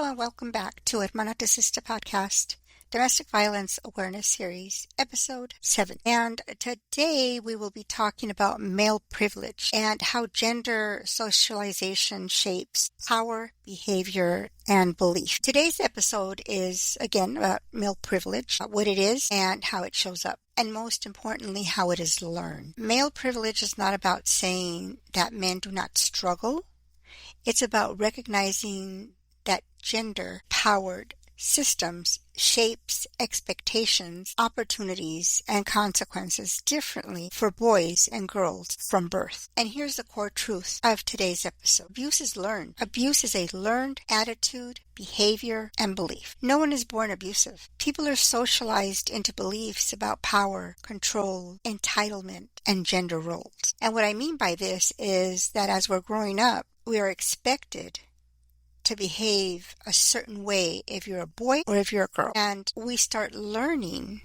Hello and welcome back to Hermana to Sister Podcast, Domestic Violence Awareness Series, Episode 7. And today we will be talking about male privilege and how gender socialization shapes power, behavior, and belief. Today's episode is, again, about male privilege, what it is and how it shows up. And most importantly, how it is learned. Male privilege is not about saying that men do not struggle. It's about recognizing that gender-powered systems shapes expectations, opportunities, and consequences differently for boys and girls from birth. And here's the core truth of today's episode. Abuse is learned. Abuse is a learned attitude, behavior, and belief. No one is born abusive. People are socialized into beliefs about power, control, entitlement, and gender roles. And what I mean by this is that as we're growing up, we are expected to behave a certain way if you're a boy or if you're a girl. And we start learning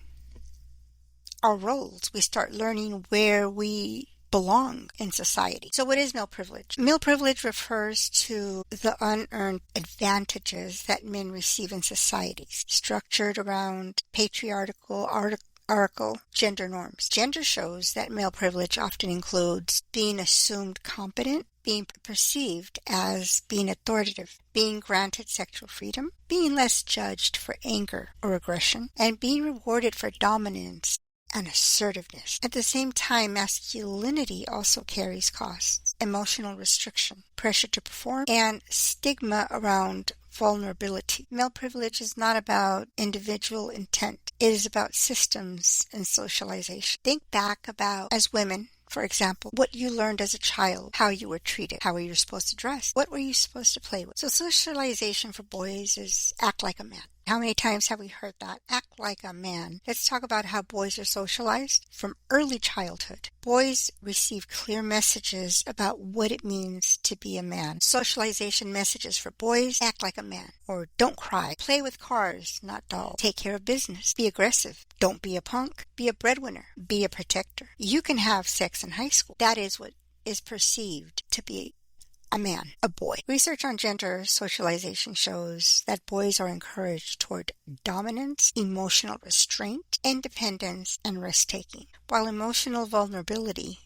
our roles. We start learning where we belong in society. So what is male privilege? Male privilege refers to the unearned advantages that men receive in societies, structured around patriarchal gender norms. Gender shows that male privilege often includes being assumed competent, being perceived as being authoritative, being granted sexual freedom, being less judged for anger or aggression, and being rewarded for dominance and assertiveness. At the same time, masculinity also carries costs, emotional restriction, pressure to perform, and stigma around vulnerability. Male privilege is not about individual intent. It is about systems and socialization. Think back about, as women, for example, what you learned as a child, how you were treated, how were you supposed to dress, what were you supposed to play with. So socialization for boys is act like a man. How many times have we heard that? Act like a man. Let's talk about how boys are socialized from early childhood. Boys receive clear messages about what it means to be a man. Socialization messages for boys: act like a man, or don't cry, play with cars, not dolls, take care of business, be aggressive, don't be a punk, be a breadwinner, be a protector. You can have sex in high school. That is what is perceived to be a man, a boy. Research on gender socialization shows that boys are encouraged toward dominance, emotional restraint, independence, and risk-taking, while emotional vulnerability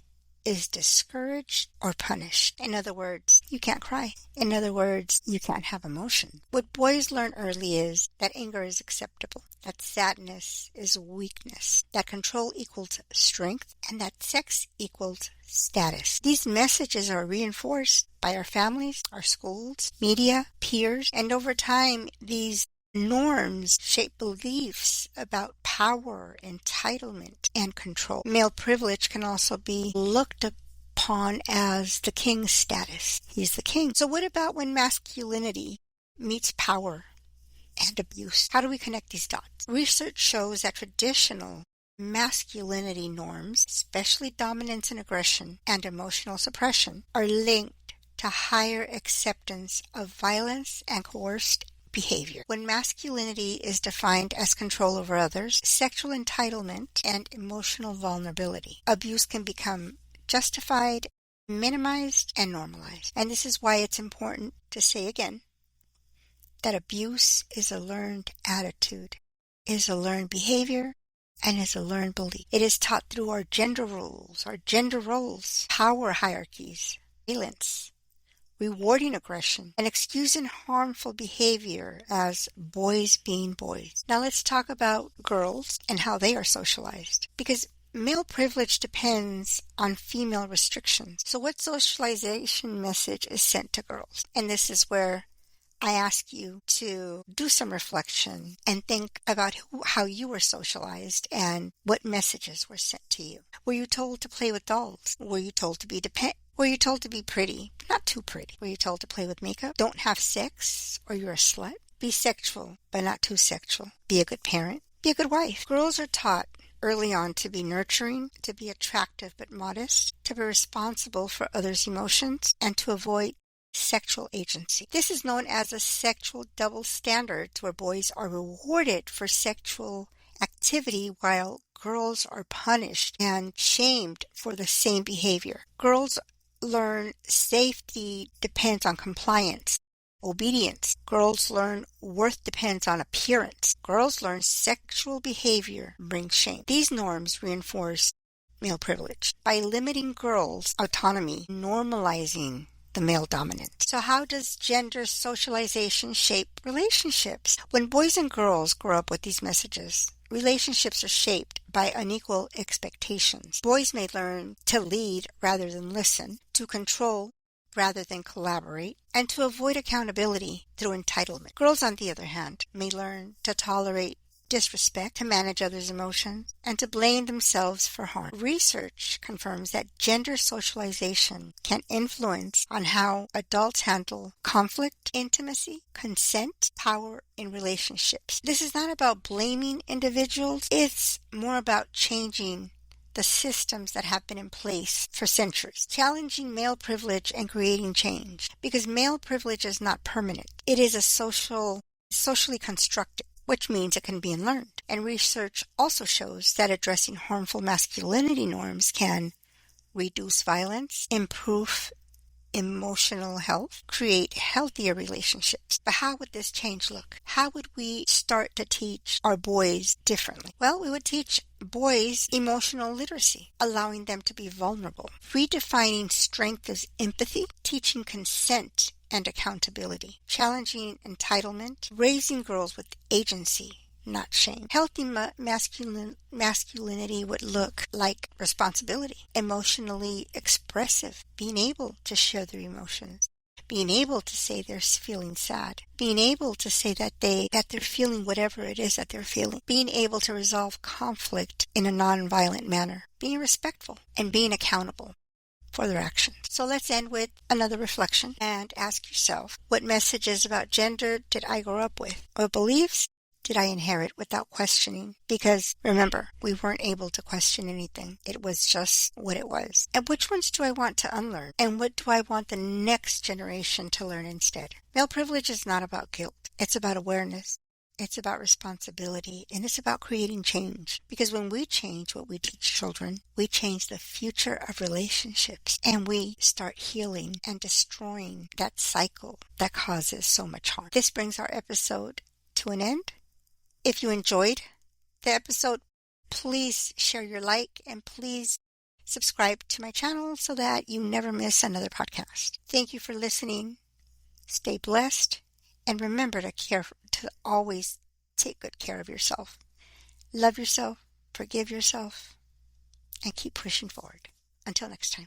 is discouraged or punished. In other words, you can't cry. In other words, you can't have emotion. What boys learn early is that anger is acceptable, that sadness is weakness, that control equals strength, and that sex equals status. These messages are reinforced by our families, our schools, media, peers, and over time, these norms shape beliefs about power, entitlement, and control. Male privilege can also be looked upon as the king status. He's the king. So what about when masculinity meets power and abuse? How do we connect these dots? Research shows that traditional masculinity norms, especially dominance and aggression and emotional suppression, are linked to higher acceptance of violence and coerced behavior. When masculinity is defined as control over others, sexual entitlement, and emotional vulnerability, abuse can become justified, minimized, and normalized. And this is why it's important to say again that abuse is a learned attitude, is a learned behavior, and is a learned belief. It is taught through our gender rules, our gender roles, power hierarchies, violence, rewarding aggression, and excusing harmful behavior as boys being boys. Now let's talk about girls and how they are socialized, because male privilege depends on female restrictions. So what socialization message is sent to girls? And this is where I ask you to do some reflection and think about how you were socialized and what messages were sent to you. Were you told to play with dolls? Were you told to be Were you told to be pretty, but not too pretty? Were you told to play with makeup? Don't have sex or you're a slut? Be sexual, but not too sexual. Be a good parent. Be a good wife. Girls are taught early on to be nurturing, to be attractive but modest, to be responsible for others' emotions, and to avoid sexual agency. This is known as a sexual double standard, where boys are rewarded for sexual activity while girls are punished and shamed for the same behavior. Girls learn safety depends on compliance, obedience. Girls learn worth depends on appearance. Girls learn sexual behavior brings shame. These norms reinforce male privilege by limiting girls' autonomy, normalizing the male dominant. So how does gender socialization shape relationships? When boys and girls grow up with these messages, relationships are shaped by unequal expectations. Boys may learn to lead rather than listen, to control rather than collaborate, and to avoid accountability through entitlement. Girls, on the other hand, may learn to tolerate disrespect, to manage others' emotions, and to blame themselves for harm. Research confirms that gender socialization can influence on how adults handle conflict, intimacy, consent, power in relationships. This is not about blaming individuals, it's more about changing the systems that have been in place for centuries, challenging male privilege and creating change. Because male privilege is not permanent. It is a socially constructed, which means it can be unlearned. And research also shows that addressing harmful masculinity norms can reduce violence, improve emotional health, create healthier relationships. But how would this change look? How would we start to teach our boys differently? Well, we would teach boys emotional literacy, allowing them to be vulnerable, redefining strength as empathy, teaching consent and accountability, challenging entitlement, raising girls with agency, not shame. Healthy masculinity would look like responsibility, emotionally expressive, being able to share their emotions, being able to say they're feeling sad, being able to say that they're feeling whatever it is that they're feeling, being able to resolve conflict in a non-violent manner, being respectful, and being accountable for their actions. So let's end with another reflection and ask yourself, what messages about gender did I grow up with? What beliefs did I inherit without questioning? Because remember, we weren't able to question anything. It was just what it was. And which ones do I want to unlearn? And what do I want the next generation to learn instead? Male privilege is not about guilt. It's about awareness. It's about responsibility, and it's about creating change. Because when we change what we teach children, we change the future of relationships, and we start healing and destroying that cycle that causes so much harm. This brings our episode to an end. If you enjoyed the episode, please share your like, and please subscribe to my channel so that you never miss another podcast. Thank you for listening. Stay blessed. And remember to always take good care of yourself. Love yourself, forgive yourself, and keep pushing forward. Until next time.